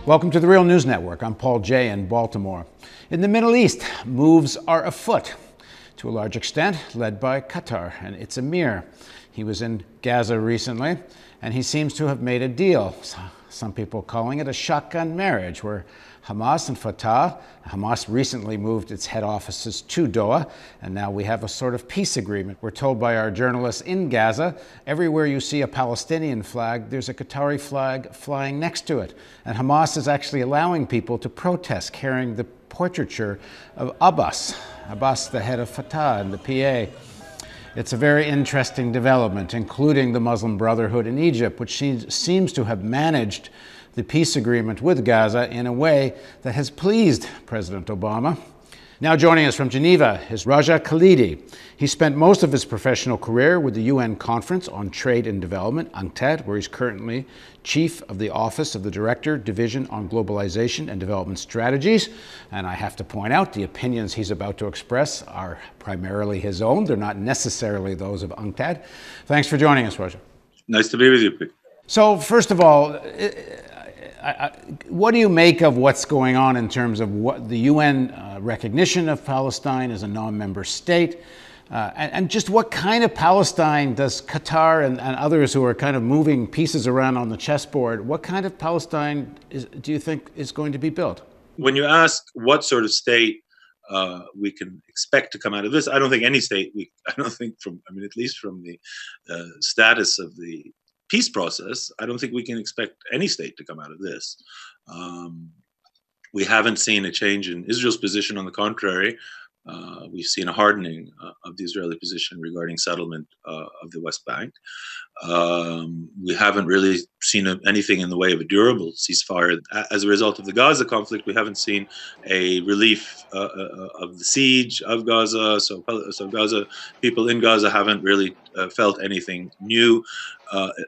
Welcome to the Real News Network. I'm Paul Jay in Baltimore. In the Middle East, moves are afoot, to a large extent led by Qatar and its emir. He was in Gaza recently, and he seems to have made a deal. Some people calling it a shotgun marriage, where Hamas and Fatah, Hamas recently moved its head offices to Doha, and now we have a sort of peace agreement. We're told by our journalists in Gaza, everywhere you see a Palestinian flag, there's a Qatari flag flying next to it. And Hamas is actually allowing people to protest carrying the portraiture of Abbas, the head of Fatah and the PA. It's a very interesting development, including the Muslim Brotherhood in Egypt, which seems to have managed the peace agreement with Gaza in a way that has pleased President Obama. Now joining us from Geneva is Raja Khalidi. He spent most of his professional career with the UN Conference on Trade and Development, UNCTAD, where he's currently chief of the Office of the Director, Division on Globalization and Development Strategies. And I have to point out, the opinions he's about to express are primarily his own. They're not necessarily those of UNCTAD. Thanks for joining us, Raja. Nice to be with you, Pete. So first of all, what do you make of what's going on in terms of what the UN recognition of Palestine as a non-member state? And just what kind of Palestine does Qatar and others who are kind of moving pieces around on the chessboard, what kind of Palestine do you think is going to be built? When you ask what sort of state we can expect to come out of this, I don't think any state, at least from the status of the peace process, I don't think we can expect any state to come out of this. We haven't seen a change in Israel's position. On the contrary, we've seen a hardening of the Israeli position regarding settlement of the West Bank. We haven't really seen anything in the way of a durable ceasefire. As a result of the Gaza conflict, we haven't seen a relief of the siege of Gaza. So Gaza, people in Gaza haven't really felt anything new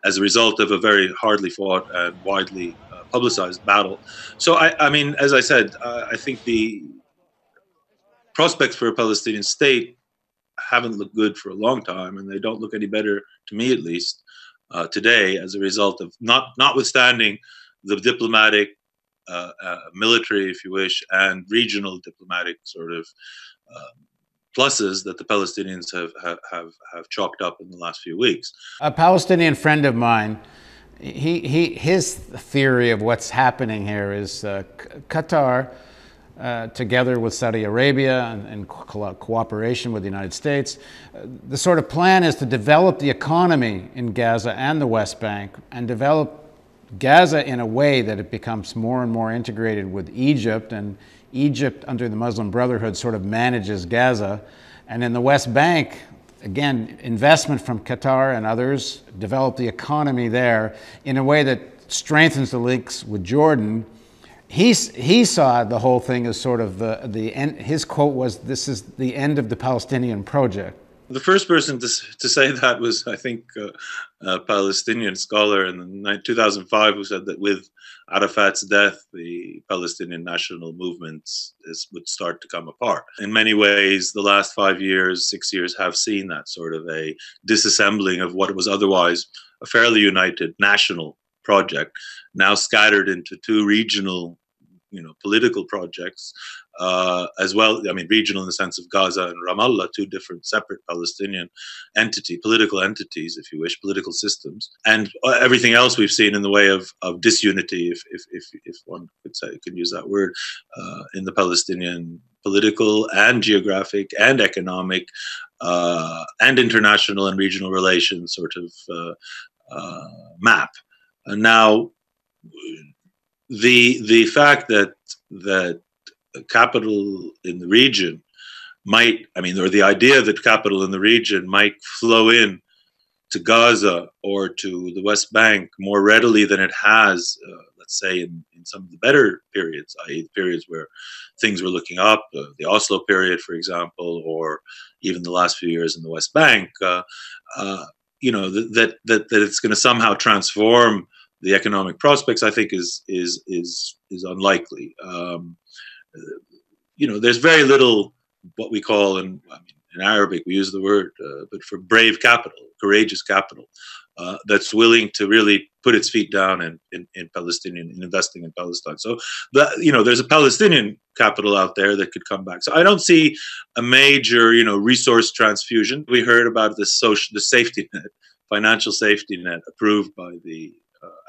as a result of a very hardly fought and widely publicized battle. So, I mean, as I said, I think the prospects for a Palestinian state haven't looked good for a long time, and they don't look any better, to me at least, today, as a result of notwithstanding the diplomatic, military, if you wish, and regional diplomatic sort of pluses that the Palestinians have chalked up in the last few weeks. A Palestinian friend of mine, his theory of what's happening here is Qatar, together with Saudi Arabia and cooperation with the United States, the sort of plan is to develop the economy in Gaza and the West Bank and develop Gaza in a way that it becomes more and more integrated with Egypt, and Egypt under the Muslim Brotherhood sort of manages Gaza. And in the West Bank, again, investment from Qatar and others develop the economy there in a way that strengthens the links with Jordan. He saw the whole thing as sort of the end. His quote was, "This is the end of the Palestinian project." The first person to say that was, I think, a Palestinian scholar in 2005 who said that with Arafat's death, the Palestinian national movements would start to come apart. In many ways, the last 5 years, 6 years have seen that sort of a disassembling of what was otherwise a fairly united national project, now scattered into two regional, political projects, as well. I mean, regional in the sense of Gaza and Ramallah, two different separate Palestinian political entities, if you wish, political systems, and everything else we've seen in the way of disunity, if one could use that word, in the Palestinian political and geographic and economic and international and regional relations sort of map. And now, the fact that capital in the region or the idea that capital in the region might flow in to Gaza or to the West Bank more readily than it has, let's say, in some of the better periods, i.e. periods where things were looking up, the Oslo period, for example, or even the last few years in the West Bank, that it's going to somehow transform the economic prospects, I think, is unlikely. There's very little what we call, in Arabic we use the word, but for brave capital, courageous capital, that's willing to really put its feet down in Palestinian, in investing in Palestine. So that, there's a Palestinian capital out there that could come back. So I don't see a major, resource transfusion. We heard about the safety net, financial safety net approved by the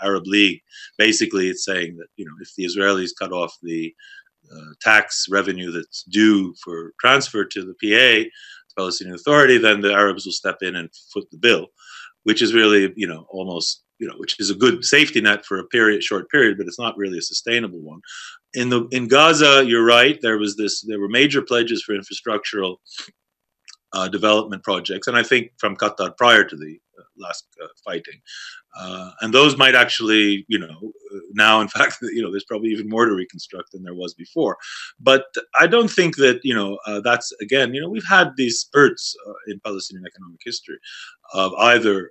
Arab League. Basically, it's saying that, if the Israelis cut off the tax revenue that's due for transfer to the PA, the Palestinian Authority, then the Arabs will step in and foot the bill, which is really, almost, which is a good safety net for a short period, but it's not really a sustainable one. In Gaza, you're right. There were major pledges for infrastructural development projects, and I think from Qatar prior to the last fighting, and those might actually, now in fact, there's probably even more to reconstruct than there was before. But I don't think that that's, again, we've had these spurts in Palestinian economic history of either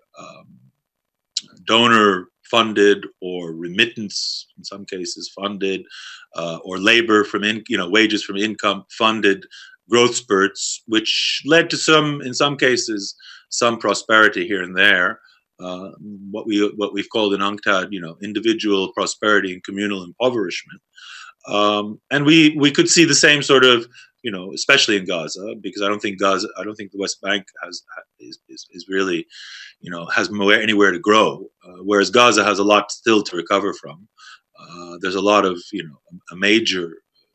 donor funded or remittance, in some cases funded, or labor from wages from income funded growth spurts, which led to in some cases, some prosperity here and there. What we've called in UNCTAD, individual prosperity and communal impoverishment. And we could see the same sort of, especially in Gaza, because I don't think the West Bank is really, has anywhere to grow, whereas Gaza has a lot still to recover from. There's a lot of, a major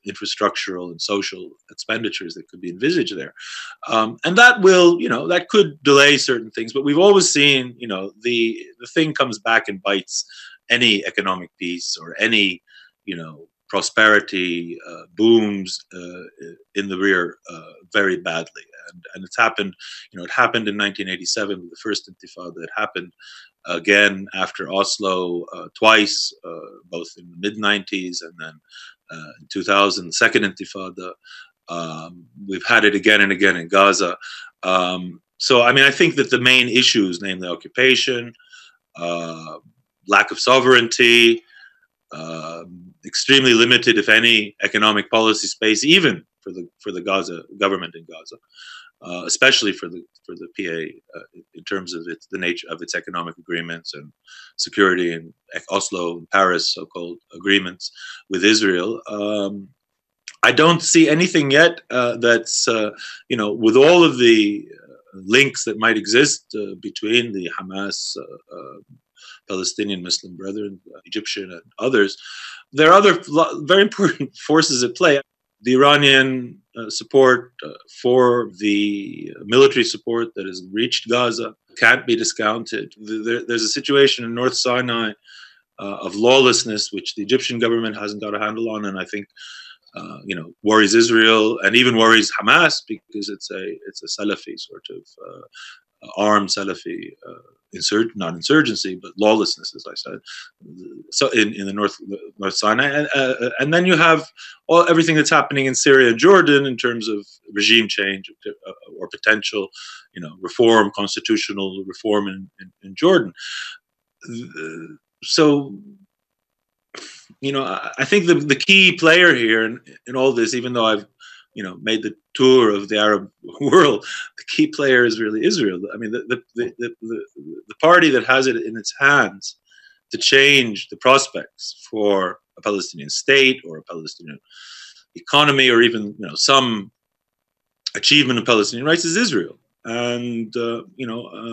infrastructural and social expenditures that could be envisaged there. And that will, that could delay certain things, but we've always seen, the thing comes back and bites any economic peace or any, prosperity booms in the rear very badly. And it's happened, it happened in 1987 with the first Intifada. It happened again after Oslo twice, both in the mid-90s and then in 2000, the second Intifada. We've had it again and again in Gaza. So, I think that the main issues, namely occupation, lack of sovereignty, extremely limited, if any, economic policy space, even for the Gaza government in Gaza, especially for the PA in terms of the nature of its economic agreements and security and Oslo and Paris so-called agreements with Israel. I don't see anything yet that's with all of the links that might exist between the Hamas, Palestinian Muslim Brethren, Egyptian and others. There are other very important forces at play. The Iranian support for the military support that has reached Gaza can't be discounted. There's a situation in North Sinai of lawlessness, which the Egyptian government hasn't got a handle on, and I think worries Israel and even worries Hamas, because it's a Salafi sort of armed Salafi not insurgency, but lawlessness, as I said. So in the North Sinai, and then you have everything that's happening in Syria and Jordan in terms of regime change or potential, reform, constitutional reform in Jordan. So, I think the key player here in all this, even though I've made the tour of the Arab world, the key player is really Israel. The party that has it in its hands to change the prospects for a Palestinian state or a Palestinian economy, or even some achievement of Palestinian rights, is Israel. And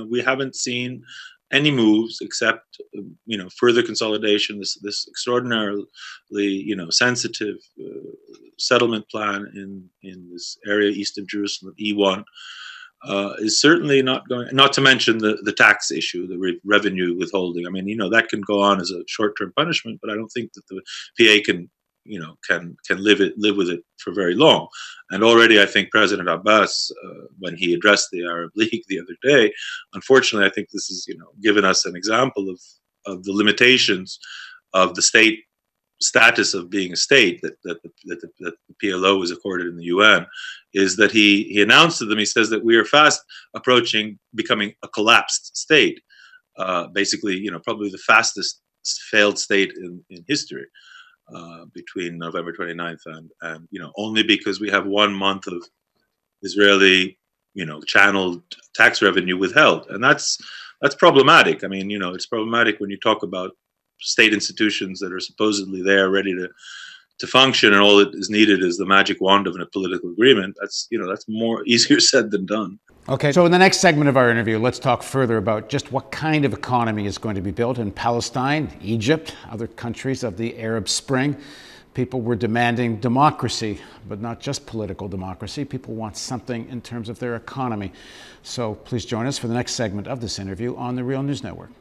we haven't seen any moves except further consolidation. This extraordinarily sensitive settlement plan in this area east of Jerusalem, E1, is certainly not going. Not to mention the tax issue, the revenue withholding. That can go on as a short-term punishment, but I don't think that the PA can live with it for very long. And already, I think President Abbas, when he addressed the Arab League the other day, unfortunately, I think this has given us an example of the limitations of the state status of being a state that the PLO was accorded in the UN. Is that he announced to them, he says that we are fast approaching becoming a collapsed state, basically probably the fastest failed state in history. Between November 29th and only because we have 1 month of Israeli channeled tax revenue withheld, and that's problematic. I mean, it's problematic when you talk about state institutions that are supposedly there, ready to function, and all that is needed is the magic wand of a political agreement. That's more easier said than done. Okay, so in the next segment of our interview, let's talk further about just what kind of economy is going to be built in Palestine, Egypt, other countries of the Arab Spring. People were demanding democracy, but not just political democracy. People want something in terms of their economy. So please join us for the next segment of this interview on the Real News Network.